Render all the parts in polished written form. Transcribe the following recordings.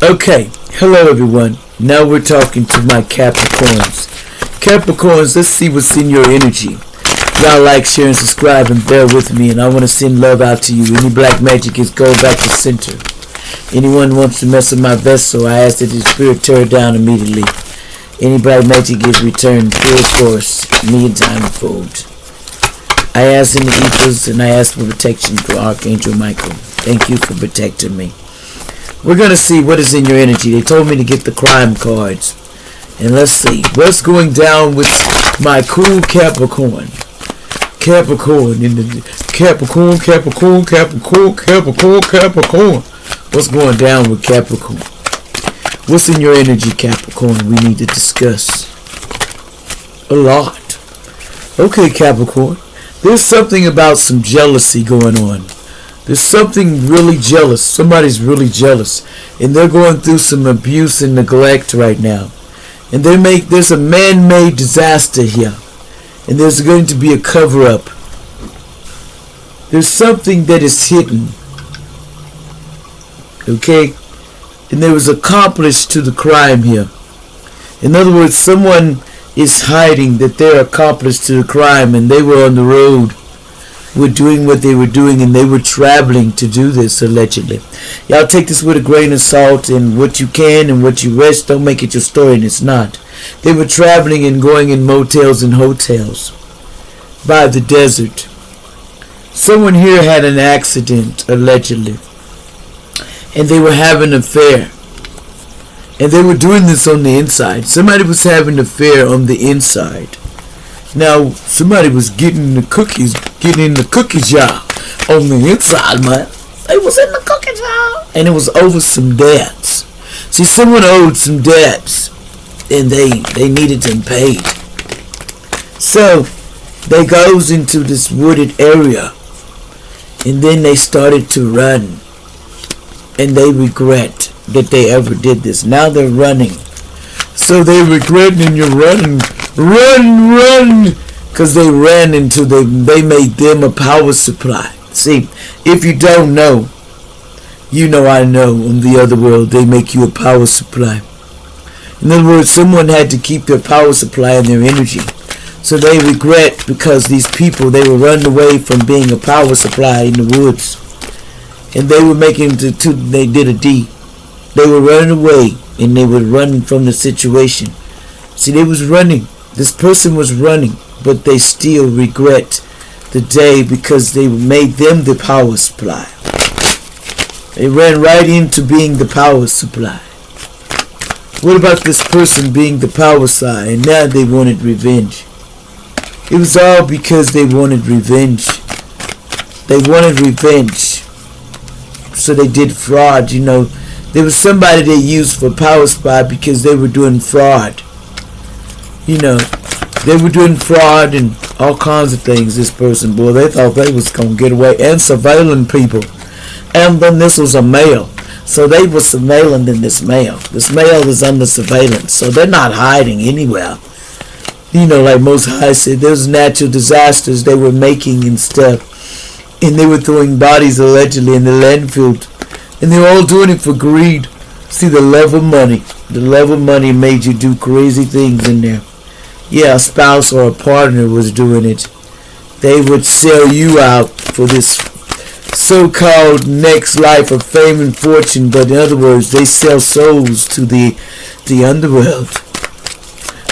Okay, hello everyone. Now we're talking to my Capricorns. Capricorns, let's see what's in your energy. Y'all like, share, and subscribe and bear with me, and I want to send love out to you. Any black magic is go back to center. Anyone wants to mess with my vessel, I ask that the spirit tear it down immediately. Any black magic is returned full force, me and time unfold. I ask in the ethers, and I ask for protection for Archangel Michael. Thank you for protecting me. We're going to see what is in your energy. They told me to get the crime cards. And let's see. What's going down with my cool Capricorn? Capricorn. Capricorn. What's going down with Capricorn? What's in your energy, Capricorn? We need to discuss. A lot. Okay, Capricorn. There's something about some jealousy going on. There's something really jealous. Somebody's really jealous. And they're going through some abuse and neglect right now. And there's a man-made disaster here. And there's going to be a cover-up. There's something that is hidden. Okay? And there was accomplished to the crime here. In other words, someone is hiding that they're accomplice to the crime, and they were on the road, were doing what they were doing, and they were traveling to do this, allegedly. Y'all take this with a grain of salt, and what you can and what you wish, don't make it your story, and it's not. They were traveling and going in motels and hotels by the desert. Someone here had an accident, allegedly, and they were having an affair. And they were doing this on the inside. Somebody was having an affair on the inside. Now, somebody was getting in the cookie jar on the inside, man. They was in the cookie jar. And it was over some debts. See, someone owed some debts. And they needed them paid. So, they goes into this wooded area. And then they started to run. And they regret that they ever did this. Now they're running. So they're regretting, and you're running. Run! Because they ran into they made them a power supply. See, if you don't know, you know I know. In the other world, they make you a power supply. In other words, someone had to keep their power supply and their energy. So they regret because these people, they were running away from being a power supply in the woods. And they were making they did a deed. They were running away, and they were running from the situation. See, they was running. This person was running, but they still regret the day because they made them the power supply. They ran right into being the power supply. What about this person being the power side, and now they wanted revenge? It was all because they wanted revenge. They wanted revenge. So they did fraud, you know. There was somebody they used for power spy because they were doing fraud. You know, they were doing fraud and all kinds of things, this person, boy. They thought they was going to get away. And surveilling people. And then this was a male. So they were surveilling this male. This male is under surveillance. So they're not hiding anywhere. You know, like Most High said, there's natural disasters they were making and stuff. And they were throwing bodies allegedly in the landfill. And they were all doing it for greed. See, the love of money. The love of money made you do crazy things in there. Yeah, a spouse or a partner was doing it. They would sell you out for this so-called next life of fame and fortune. But in other words, they sell souls to the underworld.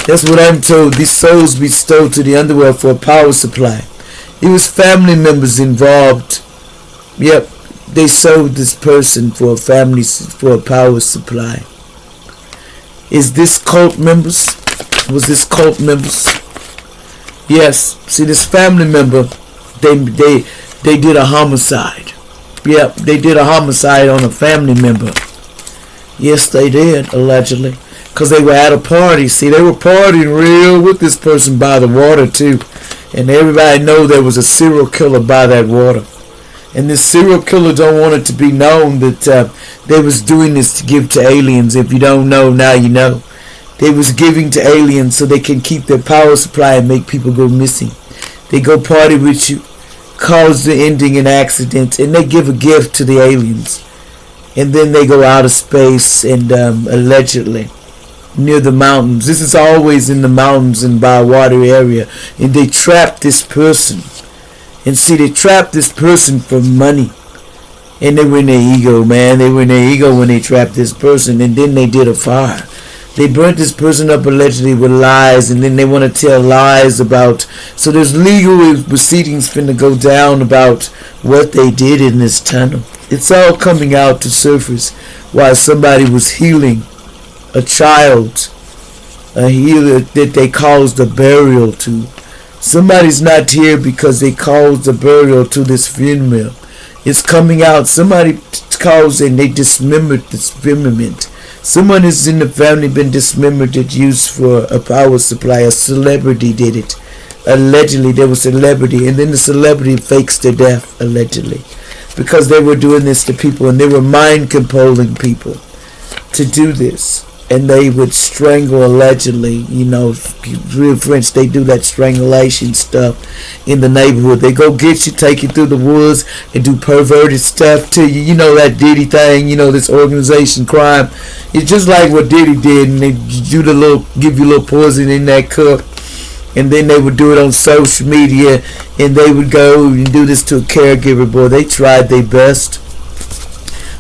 That's what I'm told. These souls be stole to the underworld for a power supply. It was family members involved. Yep. They sold this person for a power supply. Is this cult members? Was this cult members? Yes. See, this family member, they did a homicide. Yep, they did a homicide on a family member. Yes, they did, allegedly. Because they were at a party. See, they were partying real with this person by the water, too. And everybody know there was a serial killer by that water. And this serial killer don't want it to be known that they was doing this to give to aliens. If you don't know, now you know. They was giving to aliens so they can keep their power supply and make people go missing. They go party with you, cause the ending in accidents, and they give a gift to the aliens. and then they go out of space and allegedly near the mountains. This is always in the mountains and by a water area, and they trap this person. And see, they trapped this person for money. And they were in their ego, man. They were in their ego when they trapped this person. And then they did a fire. They burnt this person up allegedly with lies. And then they want to tell lies about. So there's legal proceedings finna go down about what they did in this tunnel. It's all coming out to surface while somebody was healing a child. A healer that they caused a burial to. Somebody's not here because they caused a burial to this funeral. It's coming out. Somebody caused and they dismembered this dismemberment. Someone is in the family been dismembered that used for a power supply. A celebrity did it. Allegedly, there was a celebrity, and then the celebrity fakes their death, allegedly. Because they were doing this to people, and they were mind controlling people to do this. And they would strangle, allegedly, you know, real French, they do that strangulation stuff in the neighborhood. They go get you, take you through the woods, and do perverted stuff to you. You know that Diddy thing, you know, this organization crime. It's just like what Diddy did, and they do the little, give you a little poison in that cup. And then they would do it on social media, and they would go and do this to a caregiver. Boy, they tried their best.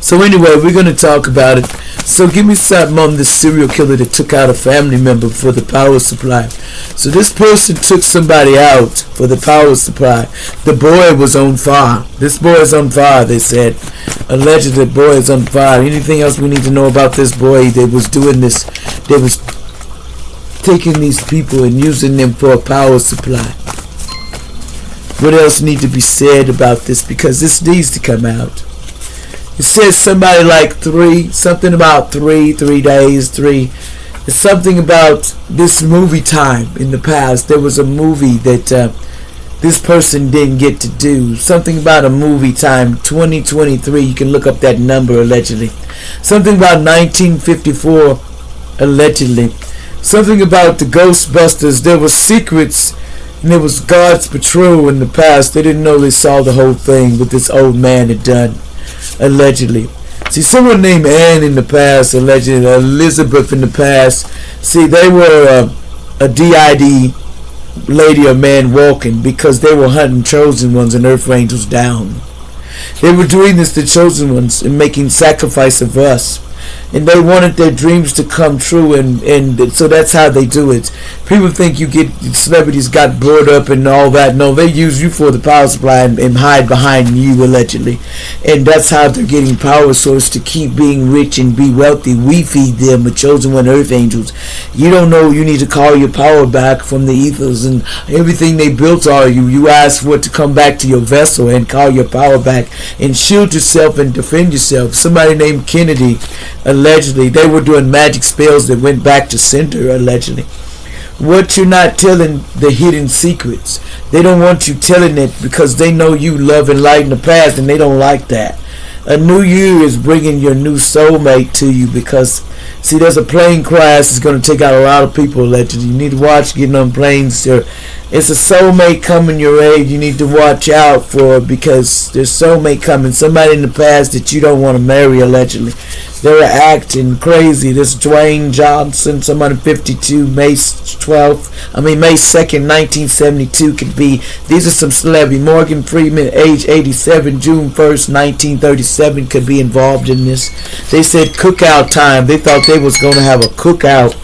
So anyway, we're going to talk about it. So give me something on this serial killer that took out a family member for the power supply. So this person took somebody out for the power supply. The boy was on fire. This boy is on fire, they said. Allegedly, the boy is on fire. Anything else we need to know about this boy that was doing this? They was taking these people and using them for a power supply. What else need to be said about this? Because this needs to come out. It says somebody like something about three days. It's something about this movie time in the past. There was a movie that this person didn't get to do. Something about a movie time, 2023. You can look up that number, allegedly. Something about 1954, allegedly. Something about the Ghostbusters. There were secrets, and there was God's patrol in the past. They didn't know they saw the whole thing, what this old man had done. Allegedly. See, someone named Anne in the past, allegedly, Elizabeth in the past. See, they were a DID lady or man walking because they were hunting chosen ones and earth angels down. They were doing this to chosen ones and making sacrifice of us. And they wanted their dreams to come true, and so that's how they do it. People think you get celebrities got brought up and all that. No, they use you for the power supply and hide behind you, allegedly. And that's how they're getting power source to keep being rich and be wealthy. We feed them with chosen one earth angels. You don't know you need to call your power back from the ethers and everything they built on you. You ask for it to come back to your vessel and call your power back and shield yourself and defend yourself. Somebody named Kennedy, allegedly, they were doing magic spells that went back to center, allegedly. What you're not telling, the hidden secrets. They don't want you telling it because they know you love and light in the past, and they don't like that. A new year is bringing your new soulmate to you because, see, there's a plane crash that's going to take out a lot of people, allegedly. You need to watch getting on planes. It's a soulmate coming your age you need to watch out for because there's soulmate coming. Somebody in the past that you don't want to marry, allegedly. They were acting crazy. This Dwayne Johnson, somebody 52, May 2nd, 1972 could be. These are some celebrity. Morgan Freeman, age 87, June 1st, 1937 could be involved in this. They said cookout time. They thought they was going to have a cookout.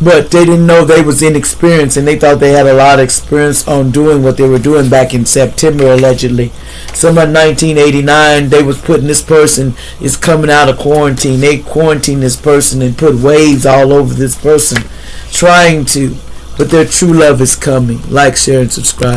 But they didn't know they was inexperienced, and they thought they had a lot of experience on doing what they were doing back in September, allegedly. Somewhere in 1989, they was putting this person is coming out of quarantine. They quarantined this person and put waves all over this person, trying to. But their true love is coming. Like, share, and subscribe.